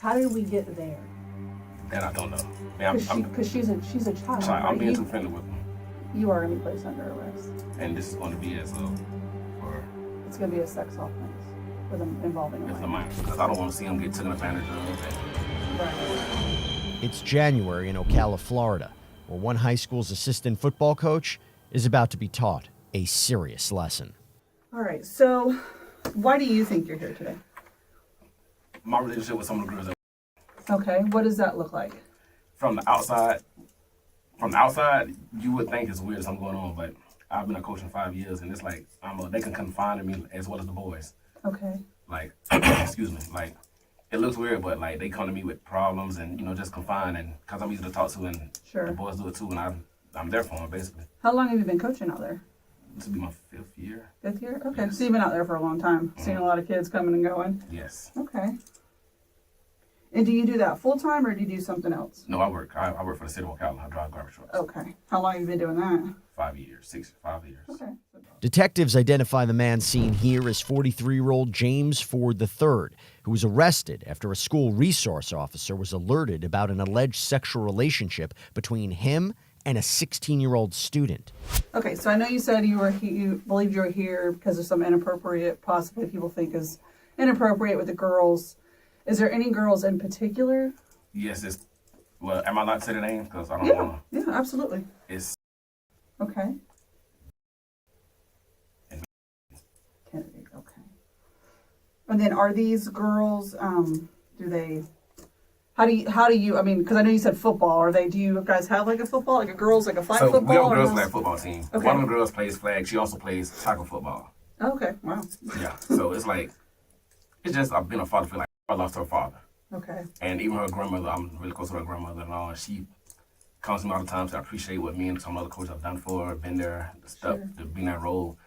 How did we get there? That I don't know. Because she's a child. Right? I'm being too friendly with them. You are going to be placed under arrest. And this is going to be as a... It's going to be a sex offense with them involving a minor. Because I don't want to see them get taken advantage of. Right. It's January in Ocala, Florida, where one high school's assistant football coach is about to be taught a serious lesson. All right, so why do you think you're here today? My relationship with some of the girls. Okay, what does that look like? From the outside, you would think it's weird something going on, but I've been a coach in 5 years, and it's like they can confide in me as well as the boys. Okay. Like, excuse me, like it looks weird, but like they come to me with problems and just confide, and because I'm easy to talk to, and sure. The boys do it too, and I'm there for them basically. How long have you been coaching out there? This will be my 5th year. 5th year? Okay, Yes. so you've been out there for a long time, seeing a lot of kids coming and going. Yes. Okay. And do you do that full time or do you do something else? No, I work for the city of Ocala. I drive garbage trucks. Okay. How long have you been doing that? 5 years, 5 years. Okay. Detectives identify the man seen here as 43-year-old James Ford III, who was arrested after a school resource officer was alerted about an alleged sexual relationship between him and a 16-year-old student. Okay, so I know you said you believed you were here because of some inappropriate, possibly people think is inappropriate with the girls. Is there any girls in particular? Yes, well, am I allowed to say the name? Because I don't want to. Yeah, absolutely. It's okay. Kennedy, okay. And then are these girls, how do you, I mean, because I know you said football, do you guys have like a football, like a girls, like a flag football? We have a girls flag football team. Okay. One of the girls plays flag. She also plays tackle football. Oh, okay, wow. Yeah, so it's just, I've been a father for like, I lost her father. Okay. And even her grandmother, I'm really close to her grandmother and all. She comes to me all the time to appreciate what me and some other coaches have done for her, been there, stuff, to be in that role.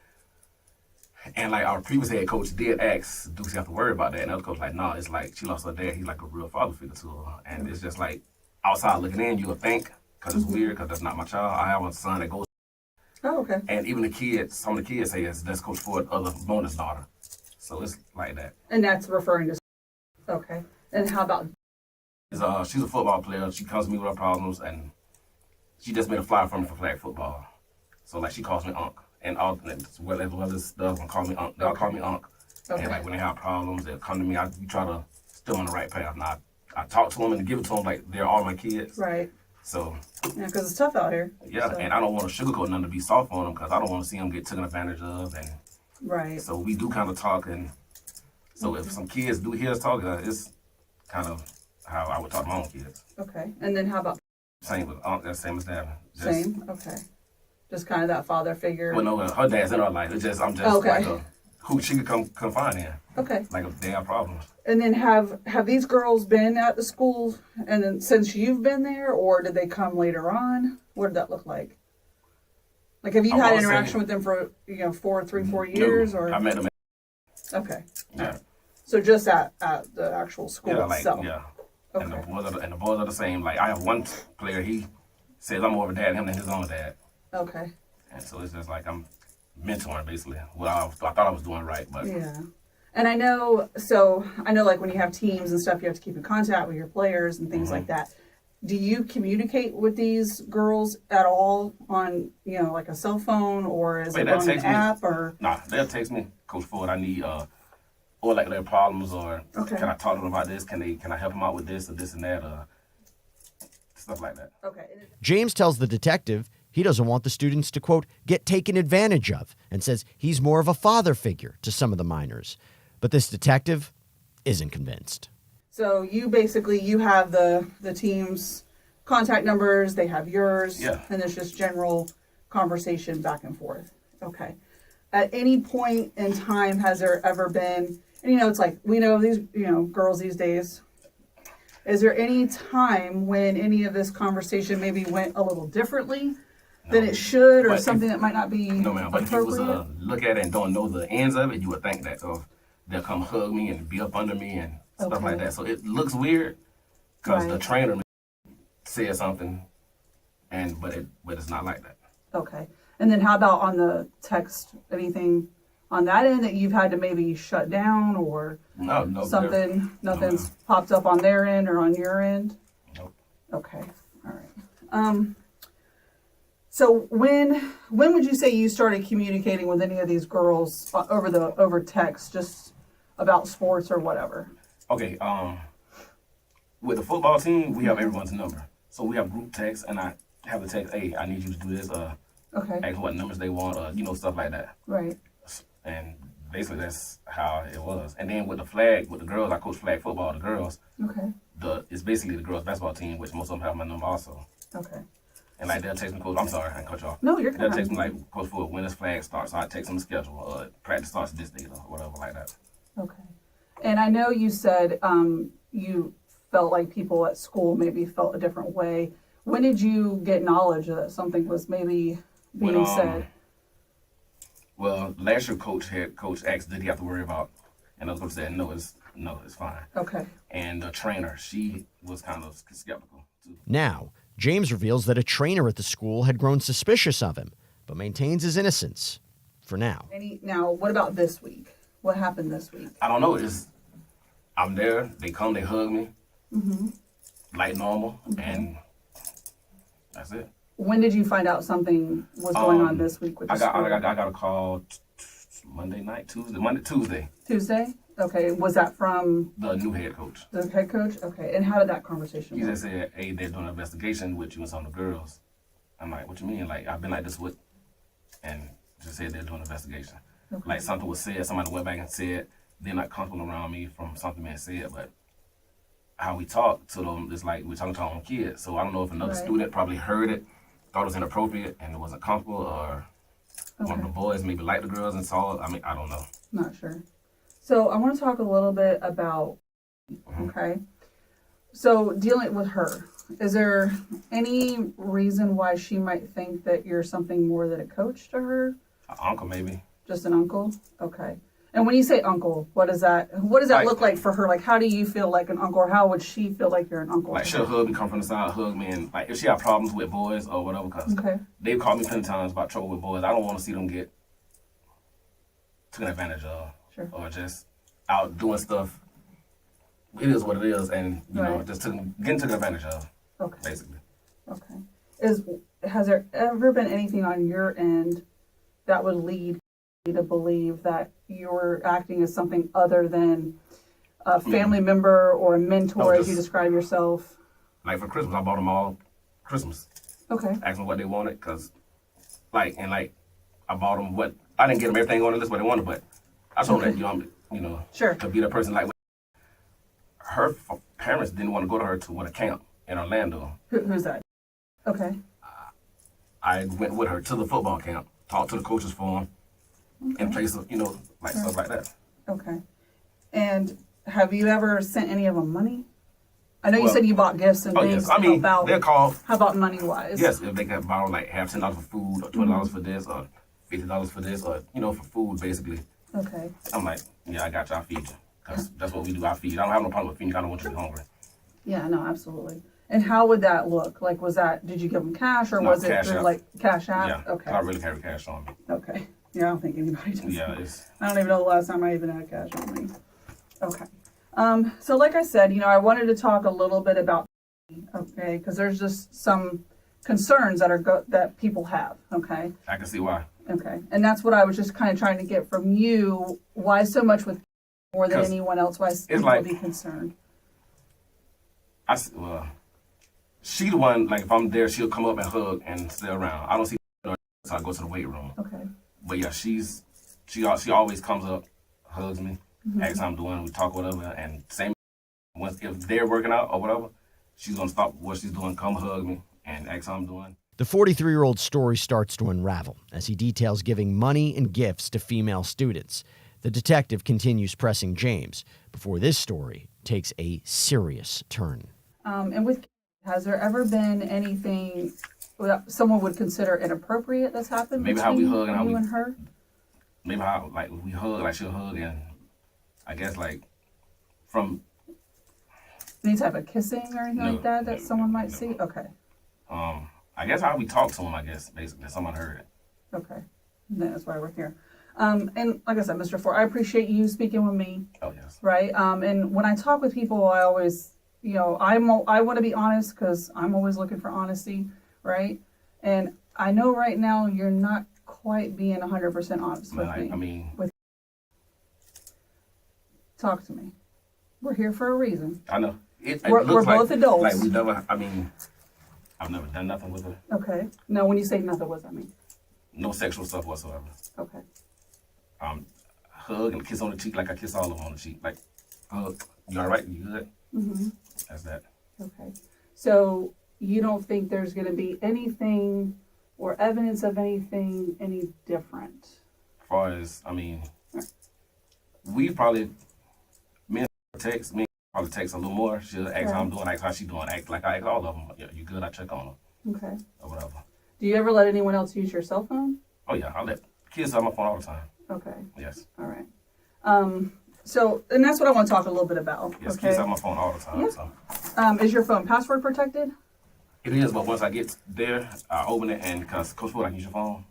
And like our previous head coach did ask, do she have to worry about that? And the other coach like, nah, it's like she lost her dad. He's like a real father figure to her. And it's just like outside looking in, you would think, because it's weird, because that's not my child. I have a son that goes. Oh, okay. And even the kids, some of the kids say that's Coach Ford's other bonus daughter. So it's like that. And that's referring to. Okay. And how about? She's a football player. She comes to me with her problems, and she just made a flyer for me for flag football. So like she calls me Unc, and all as well as does call me Unc. They'll call me Unc. Okay. And like when they have problems, they'll come to me. We try to still on the right path. Now I talk to them and give it to them like they're all my kids. Right. So. Yeah, because it's tough out here. Yeah, so. And I don't want to sugarcoat nothing to be soft on them because I don't want to see them get taken advantage of. And right. So we do kind of talk, and so if some kids do hear us talking, it's kind of how I would talk to my own kids. Okay. And then how about? Same with Unc, that's same as Dad. Same? Okay. Just kind of that father figure. Well, no, her dad's in our life. I'm just okay. Like who she could come confide in. Okay. Like if they have problems. And then have these girls been at the school and then since you've been there, or did they come later on? What did that look like? Like have you had interaction with them for 4 years? No, or? I met them. Okay. Yeah. Right. So just at the actual school itself. Yeah. Okay. And the boys are the same. Like I have one player, he says I'm more of a dad to him than his own dad. Okay. And so it's just like I'm mentoring basically. Well, I thought I was doing right, but yeah. And I know like when you have teams and stuff, you have to keep in contact with your players and things like that. Do you communicate with these girls at all on, like a cell phone, or is it on an app or? Nah, they'll text me, Coach Ford, I need or like their problems, or can I talk to them about this? Can I help them out with this or this and that, or stuff like that. Okay. James tells the detective he doesn't want the students to, quote, get taken advantage of, and says he's more of a father figure to some of the minors. But this detective isn't convinced. So you have the team's contact numbers, they have yours, and there's just general conversation back and forth. Okay. At any point in time, has there ever been, and it's like, we know these, girls these days, is there any time when any of this conversation maybe went a little differently than it should, or something that might not be appropriate? No, ma'am, but if you was look at it and don't know the ends of it, you would think that. So they'll come hug me and be up under me and stuff like that. So it looks weird because the trainer said something, but it's not like that. Okay. And then how about on the text, anything on that end that you've had to maybe shut down, or No, nothing's popped up on their end or on your end? Nope. Okay, all right. So when would you say you started communicating with any of these girls over text, just about sports or whatever? Okay, with the football team, we have everyone's number. So we have group text, and I have the text, hey, I need you to do this, Okay. ask what numbers they want, stuff like that. Right. And basically that's how it was. And then with the girls, I coach flag football, the girls. Okay. It's basically the girls basketball team, which most of them have my number also. Okay. And like they'll text me, coach, I'm sorry, I cut you off. No, you're They'll fine. text me like, coach, for when this flag starts, so I text them the schedule, practice starts this date or whatever like that. Okay. And I know you said you felt like people at school maybe felt a different way. When did you get knowledge that something was maybe being said? Well, last year coach asked, did he have to worry about, and the coach said, no, it's fine. Okay. And the trainer, she was kind of skeptical too. Now, James reveals that a trainer at the school had grown suspicious of him, but maintains his innocence for now. Now, what about this week? What happened this week? I don't know. I'm there. They come. They hug me, like normal, and that's it. When did you find out something was going on this week with the school? I got a call Tuesday. Tuesday? Okay. Was that from The new head coach. the head coach? Okay. And how did that conversation He go? just said, hey, they're doing an investigation with you and some of the girls. I'm like, what you mean? Like, I've been like this with, and just said they're doing an investigation. Okay. Like something was said, somebody went back and said they're not comfortable around me from something being said, but how we talk to them is like we're talking to our own kids. So I don't know if another Right. student probably heard it, thought it was inappropriate, and it wasn't comfortable, or one of the boys maybe liked the girls and saw it. I mean, I don't know. Not sure. So I want to talk a little bit about, okay, so dealing with her. Is there any reason why she might think that you're something more than a coach to her? Uncle maybe. Just an uncle? Okay. And when you say uncle, what does that look like for her? Like, how do you feel like an uncle, or how would she feel like you're an uncle? Like, she'll hug me, come from the side, hug me, and like if she have problems with boys or whatever, because they've called me plenty of times about trouble with boys. I don't want to see them get taken advantage of, or just out doing stuff. It is what it is, and you know, just getting taken advantage of. Okay. Basically. Okay. Has there ever been anything on your end that would lead you to believe that you're acting as something other than a family member or a mentor, as you describe yourself? Like for Christmas, I bought them all Christmas. Okay. Asked them what they wanted, cause I bought them what I didn't get them everything on the list what they wanted, but I told them that to be the person like her parents didn't want to go to her to a camp in Orlando. Who's that? Okay. I went with her to the football camp, talked to the coaches for them, in place of, stuff like that. Okay. And have you ever sent any of them money? I know you said you bought gifts and things. Yes. I mean, they'll call. How about money-wise? Yes, if they can borrow have $10 for food, or $20 for this, or $50 for this, or, for food, basically. Okay. I'm like, yeah, I got you, I'll feed you. Because that's what we do, I feed. I don't have no problem with feeding you, I don't want you to be hungry. Yeah, no, absolutely. And how would that look? Like, did you give them cash, or was it through, like, Cash App? Yeah, okay. I really carry cash on me. Okay. Yeah, I don't think anybody does. Yeah, I don't even know the last time I even had cash on me. Okay. So like I said, I wanted to talk a little bit about, okay, because there's just some concerns that people have, okay? I can see why. Okay. And that's what I was just kind of trying to get from you. Why so much with more than anyone else? Why people would be concerned? She the one, like, if I'm there, she'll come up and hug and stay around. I don't see her, so I go to the weight room. Okay. But yeah, she always comes up, hugs me, asks how I'm doing, we talk whatever, and if they're working out or whatever, she's gonna stop what she's doing, come hug me, and ask how I'm doing. The 43-year-old's story starts to unravel as he details giving money and gifts to female students. The detective continues pressing James before this story takes a serious turn. Has there ever been anything that someone would consider inappropriate that's happened between how we hug and you and her? Maybe how, like, we hug, like, she'll hug, and I guess, like, from... Any type of kissing or anything like that someone might see? Okay. I guess how we talk to him, I guess, basically. Someone heard it. Okay. That's why we're here. And like I said, Mr. Ford, I appreciate you speaking with me. Oh, yes. Right. And when I talk with people, I always, I want to be honest because I'm always looking for honesty. Right. And I know right now you're not quite being 100% honest with me. I mean, talk to me. We're here for a reason. I know. We're both adults. Like we never, I've never done nothing with her. Okay. Now, when you say nothing, what does that mean? No sexual stuff whatsoever. Okay. Hug and kiss on the cheek like I kiss all of them on the cheek. Like, hug, you all right? You good? Mm-hmm. That's that. Okay. So you don't think there's going to be anything or evidence of anything any different? As far as, we probably, me probably text a little more. She'll ask how I'm doing, ask how she doing, act like I ask all of them. Yeah, you good? I check on them. Okay. Or whatever. Do you ever let anyone else use your cell phone? Oh yeah, I let kids have my phone all the time. Okay. Yes. All right. So, and that's what I want to talk a little bit about. Yes, okay? kids have my phone all the time. Yeah. So. Is your phone password protected? It is, but once I get there, I open it, and because Coach Ford, I can use your phone.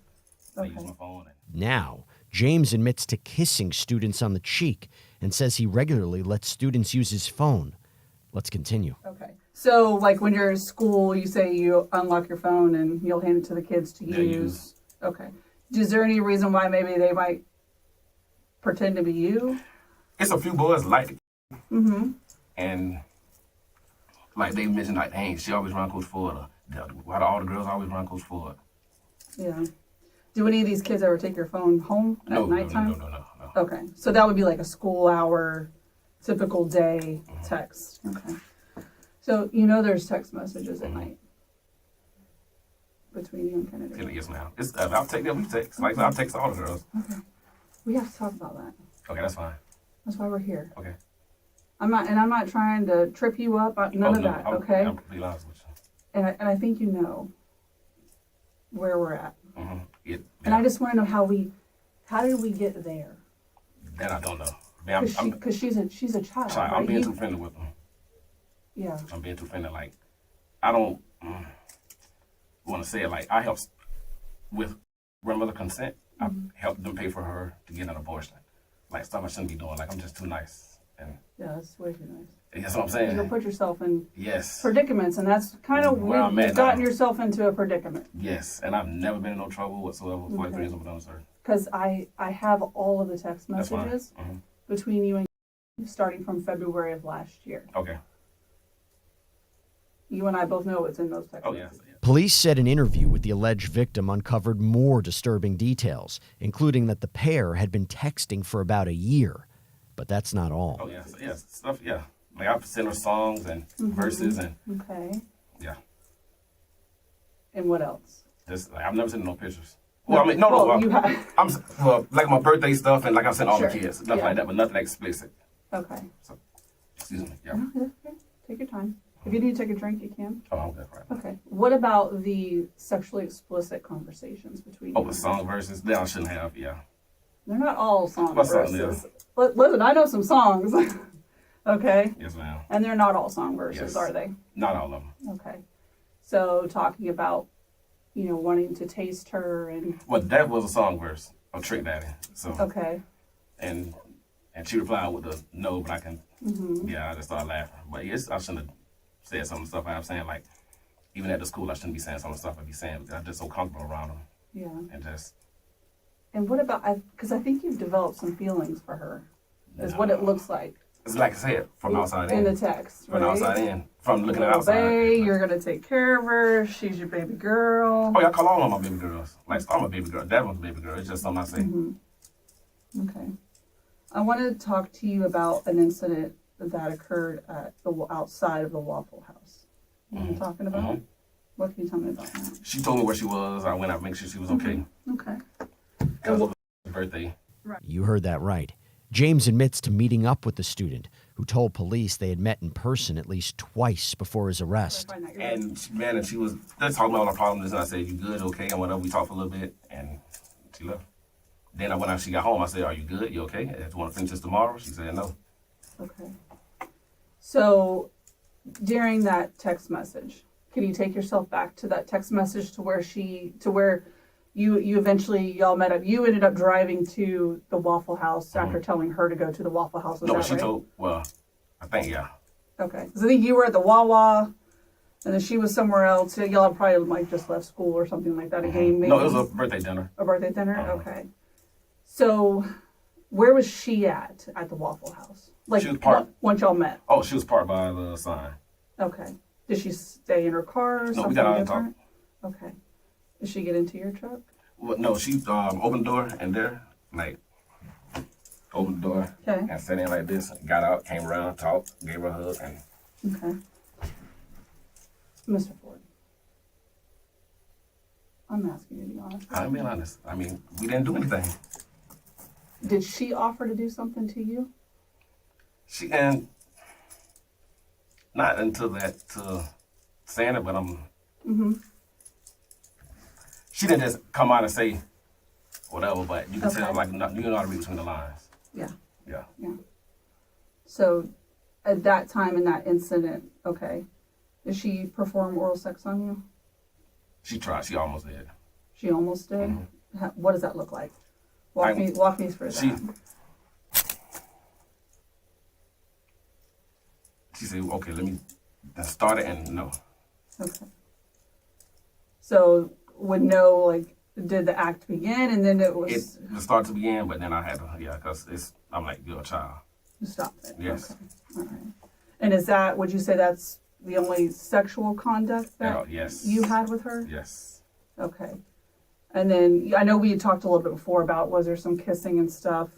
I use my phone. Now, James admits to kissing students on the cheek and says he regularly lets students use his phone. Let's continue. Okay. So, like when you're in school, you say you unlock your phone and you'll hand it to the kids to use. Okay. Is there any reason why maybe they might pretend to be you? It's a few boys like it. Mm-hmm. And like they mentioned, like, dang, she always run Coach Ford. Why do all the girls always run Coach Ford? Yeah. Do any of these kids ever take your phone home at nighttime? No. Okay. So that would be like a school hour, typical day text. Okay. So there's text messages at night between you and Kennedy. Yes, ma'am. I'll take that. We text. Like I'll text all the girls. Okay. We have to talk about that. Okay, that's fine. That's why we're here. Okay. I'm not trying to trip you up. None of that. Okay. I'll be honest with you. And I think you know where we're at. Mm-hmm. Yeah. And I just want to know how did we get there? That I don't know. Because she's a child. Right? I'm being too friendly with them. Yeah. I'm being too friendly. Like, I don't want to say it. Like, I help with grandmother consent. I help them pay for her to get an abortion. Like, stuff I shouldn't be doing. Like, I'm just too nice. And yeah, that's way too nice. That's what I'm saying. You'll put yourself in yes predicaments, and that's kind of where you've gotten yourself into a predicament. Yes, and I've never been in no trouble whatsoever with 43 years of sir. Because I have all of the text messages between you and starting from February of last year. Okay. You and I both know what's in those text messages. Yeah. Police said an interview with the alleged victim uncovered more disturbing details, including that the pair had been texting for about a year. But that's not all. Oh, yeah. Stuff, yeah. Like, I've sent her songs and verses and... Okay. Yeah. And what else? Just, like, I've never sent no pictures. Well, I mean, no. You have... like my birthday stuff and like I sent all the kids. Stuff like that, but nothing explicit. Okay. So, excuse me. Yeah. No, that's okay. Take your time. If you need to take a drink, you can. Oh, I'm good, right. Okay. What about the sexually explicit conversations between you? The song verses? That I shouldn't have, yeah. They're not all song What verses. song is? Listen, I know some songs. Okay? Yes, ma'am. And they're not all song verses, are they? Not all of them. Okay. So talking about, wanting to taste her and... Well, that was a song verse of Trick Daddy. So. Okay. And she replied with a no, but I can... Yeah, I just started laughing. But yes, I shouldn't have said some of the stuff I'm saying. Like, even at the school, I shouldn't be saying some of the stuff I be saying because I'm just so comfortable around them. Yeah. And just... And what about, because I think you've developed some feelings for her, is what it looks like. It's like I said, from outside in. In the text, right? From outside in. From looking at outside. Obey, you're going to take care of her, she's your baby girl. Oh, yeah, I call all of my baby girls. Like, I'm a baby girl. That one's a baby girl. It's just something I say. Okay. I wanted to talk to you about an incident that occurred at outside of the Waffle House. You know what I'm talking about? What can you tell me about that? She told me where she was. I went out to make sure she was okay. Okay. Because it was her birthday. Right. You heard that right. James admits to meeting up with the student, who told police they had met in person at least twice before his arrest. And she was just talking about all our problems, and I said, "You good, okay?" And whatever. We talked for a little bit, and she left. Then when she got home, I said, "Are you good? You okay? Do you want to finish this tomorrow?" She said, "No." Okay. So during that text message, can you take yourself back to that text message to where you eventually, y'all met up. You ended up driving to the Waffle House after telling her to go to the Waffle House. Was No, that she right? told, well, I think, yeah. Okay. Because I think you were at the Wawa, and then she was somewhere else. So y'all probably like just left school or something like that. A game maybe? No, it was a birthday dinner. A birthday dinner? Okay. So where was she at the Waffle House? Like, She was parked. Once y'all met? Oh, she was parked by the sign. Okay. Did she stay in her car or something? No, we got out and different? Okay. Did she get into your truck? Well, no, she opened the door and there, like, opened the door Okay. and sat in like this, got out, came around, talked, gave her a hug, and Okay. Mr. Ford, I'm asking you to be honest. I'm being honest. I mean, we didn't do anything. Did she offer to do something to you? She, and not until that, saying it, but she didn't just come out and say whatever, but you can tell, like, you know how to read between the lines. Yeah. Yeah. Yeah. So at that time in that incident, okay, did she perform oral sex on you? She tried. She almost did. She almost did? What does that look like? Walk me through that. She said, okay, let me start it, and no. Okay. So would know, like, did the act begin and then it was... It started to begin, but then I had to, because I'm like, you're a child. You stopped it? Yes. Okay. All right. And is that, would you say that's the only sexual conduct that yes. you had with her? Yes. Okay. And then, I know we had talked a little bit before about, was there some kissing and stuff?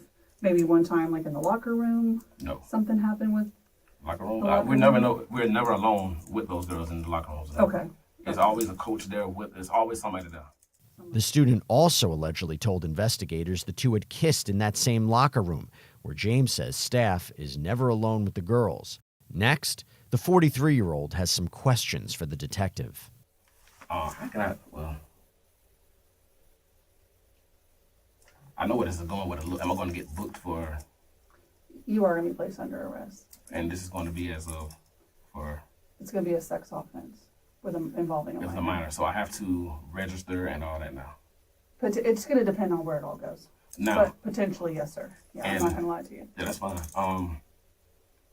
Maybe one time, like in the locker room? No. Something happened with... Locker room? Locker We're never alone with those girls in the locker rooms. Okay. There's always a coach there there's always somebody there. The student also allegedly told investigators the two had kissed in that same locker room, where James says staff is never alone with the girls. Next, the 43-year-old has some questions for the detective. How can I know where this is going with am I going to get booked for? You are going to be placed under arrest. And this is going to be as of for? It's going to be a sex offense involving a minor. It's a minor, so I have to register and all that now. But it's going to depend on where it all goes. Now, but potentially, yes, sir. Yeah, I'm not going to lie to you. Yeah, that's fine.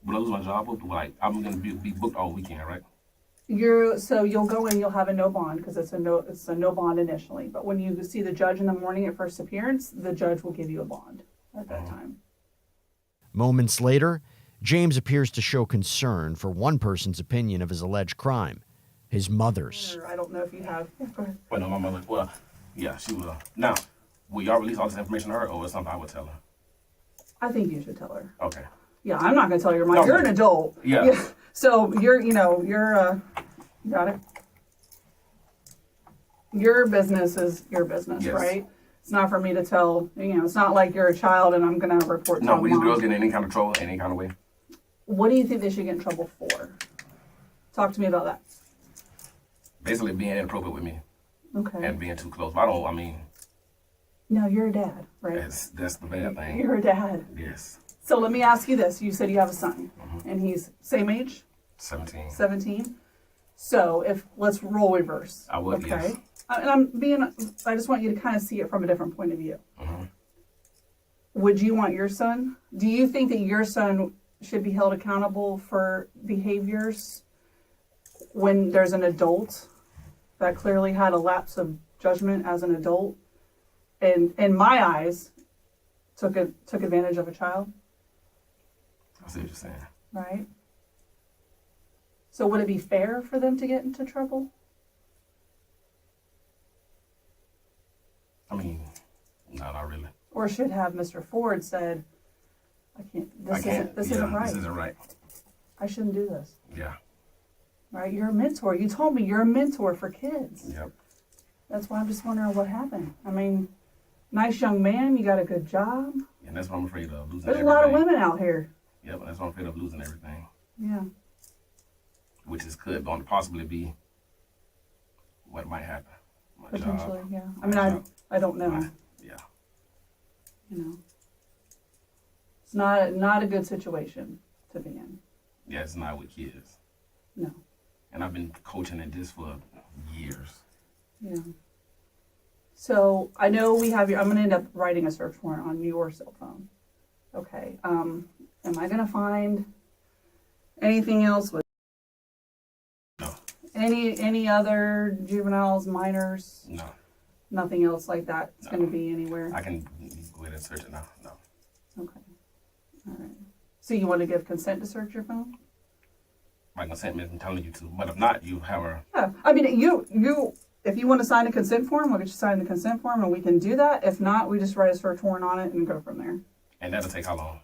Will I lose my job? Like, I'm going to be booked all weekend, right? So you'll go in, you'll have a no bond because it's a no bond initially. But when you see the judge in the morning at first appearance, the judge will give you a bond at that time. Moments later, James appears to show concern for one person's opinion of his alleged crime, his mother's. I don't know if you have. Go ahead. Well, no, my mother. Well, yeah, she will. Now, will y'all release all this information to her, or is something I would tell her? I think you should tell her. Okay. Yeah, I'm not going to tell your mom. No. You're an adult. Yeah. So you're got it. Your business is your business, Yes. right? It's not for me to tell, it's not like you're a child and I'm going to report to No, your these mom. girls get in any kind of trouble, any kind of way. What do you think they should get in trouble for? Talk to me about that. Basically being inappropriate with me Okay. and being too close. No, you're a dad, right? That's the bad thing. You're a dad. Yes. So let me ask you this. You said you have a son, and he's same age? 17. 17? So let's role reverse. I would, okay? yes. And I just want you to kind of see it from a different point of view. Would you want your son? Do you think that your son should be held accountable for behaviors when there's an adult that clearly had a lapse of judgment as an adult and in my eyes took advantage of a child? I see what you're saying. Right? So would it be fair for them to get into trouble? I mean, no, not really. Or should have Mr. Ford said, this isn't right. This isn't right. I shouldn't do this. Yeah. Right? You're a mentor. You told me you're a mentor for kids. Yep. That's why I'm just wondering what happened. I mean, nice young man, you got a good job. And that's what I'm afraid of, losing There's everything. a lot of women out here. Yep, that's what I'm afraid of, losing everything. Yeah. Which could possibly be what might happen. My Potentially, job. yeah. I mean, I don't know. Yeah. It's not a good situation to be in. Yeah, it's not with kids. No. And I've been coaching at this for years. Yeah. So I know we have your, I'm going to end up writing a search warrant on your cell phone. Okay. Am I going to find anything else with No. any other juveniles, minors? No. Nothing else like that. It's No. going to be anywhere. I can go ahead and search it now. No. Okay. All right. So you want to give consent to search your phone? My consent means I'm telling you to, but if not, you have a. Yeah. I mean, if you want to sign a consent form, we'll get you signed the consent form, and we can do that. If not, we just write a search warrant on it and go from there. And that'll take how long?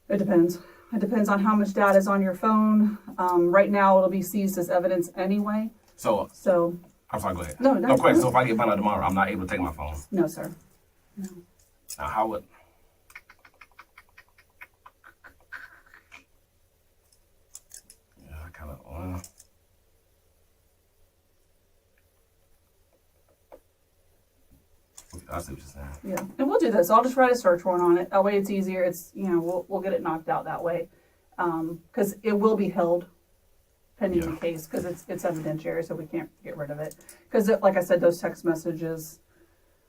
It depends. It depends on how much data is on your phone. Right now, it'll be seized as evidence anyway. So So, I'm sorry. Go ahead. No, No question. So if I get found out tomorrow, I'm not able to take my phone. no, sir. No. Now how would? Yeah, I kind of. I see what you're saying. Yeah, and we'll do this. I'll just write a search warrant on it. That way, it's easier. It's we'll get it knocked out that way, because it will be held pending the case because it's evidentiary, so we can't get rid of it. Because like I said, those text messages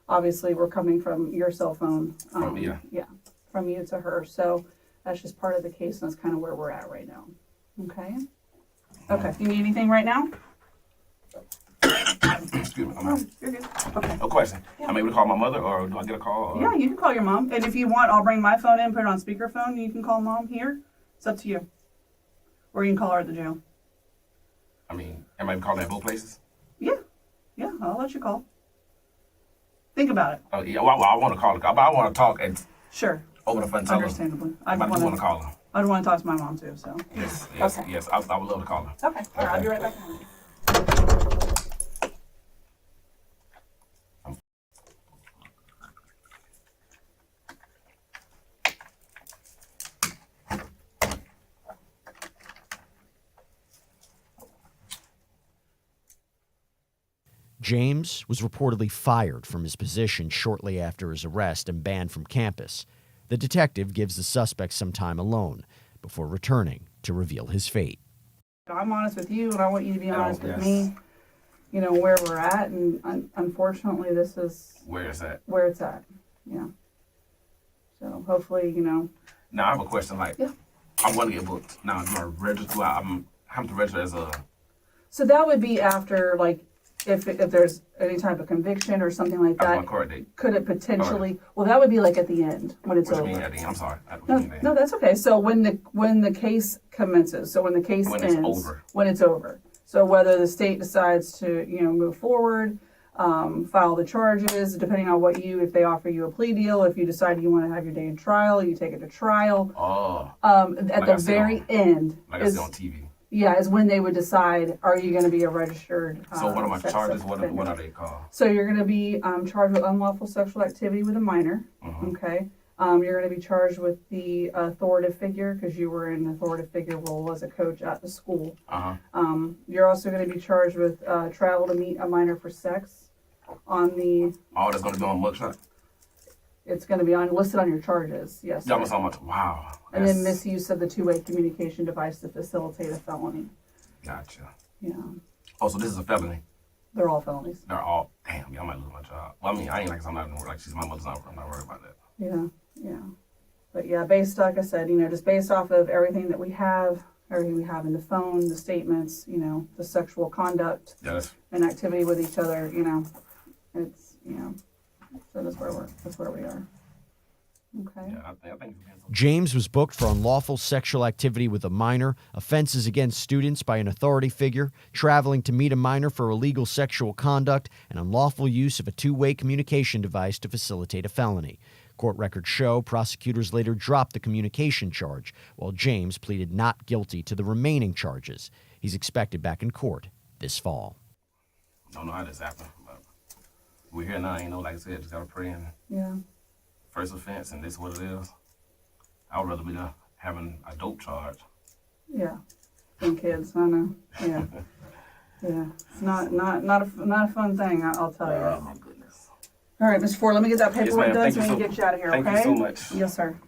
obviously were coming from your cell phone. From me, Yeah, from you to her. So that's just part of the case, and that's kind of where we're at right now. Okay. Okay. You need anything right now? Excuse me. I'm out. You're good. Okay. No question. I'm able to call my mother, or do I get a call? Or? Yeah, you can call your mom. And if you want, I'll bring my phone in, put it on speakerphone, and you can call mom here. It's up to you. Or you can call her at the jail. I mean, am I calling at both places? Yeah. Yeah, I'll let you call. Think about it. Oh yeah. Well, I want to call her, but I want to talk and Sure. over the phone. Tell her. Understandably. I do want to call her. I'd want to talk to my mom too, so. Yes. Okay. Yes. I would love to call her. Okay. All right, I'll be right back. James was reportedly fired from his position shortly after his arrest and banned from campus. The detective gives the suspect some time alone before returning to reveal his fate. I'm honest with you, and I want you to be honest with yes. me. You know, where we're at, and unfortunately, this is Where is that? where it's at. Yeah. So hopefully, Now I have a question. Like, Yeah. I'm going to get booked. Now, do I register? I'm having to register as a. So that would be after, like, if there's any type of conviction or something like After that. my court date. Could it potentially? Well, that would be like at the end when it's What you over. mean at the end? I'm sorry. What No, you mean no, that's okay. So when the case commences, so when the case When ends, it's over. when it's over. So whether the state decides to move forward, file the charges, depending on if they offer you a plea deal, if you decide you want to have your day in trial, you take it to trial. Oh. At the very end Like I see on TV. is when they would decide, are you going to be a registered So what are my sex charges? offender? What are they called? So you're going to be charged with unlawful sexual activity with a minor. Mhm. Okay. You're going to be charged with the authoritative figure because you were in an authoritative figure role as a coach at the school. You're also going to be charged with travel to meet a minor for sex. Oh, that's going to be on mugshot? It's going to be listed on your charges. Yes. Y'all sir. so much. Wow. And then misuse of the two-way communication device to facilitate a felony. Gotcha. Yeah. Oh, so this is a felony? They're all felonies. They're all. Damn, y'all might lose my job. Well, I mean, I ain't like I'm not gonna work. Like she's my mother's not. I'm not worried about that. Yeah. Yeah. But yeah, like I said, just based off of everything we have in the phone, the statements, the sexual conduct and activity with each other, it's, so that's where we are. Okay. Yeah, I think James was booked for unlawful sexual activity with a minor, offenses against students by an authority figure, traveling to meet a minor for illegal sexual conduct, and unlawful use of a two-way communication device to facilitate a felony. Court records show prosecutors later dropped the communication charge, while James pleaded not guilty to the remaining charges. He's expected back in court this fall. Don't know how this happened, but we're here now. Like I said, just gotta pray and. Yeah. First offense, and this is what it is. I would rather be having a dope charge. Yeah, and kids, I know. Yeah, yeah. It's not a fun thing. I'll tell you. Oh my goodness. All right, Mr. Ford, let me get that paperwork done Thank so we you can get you out of here. Thank Okay. you so much. Yes, sir.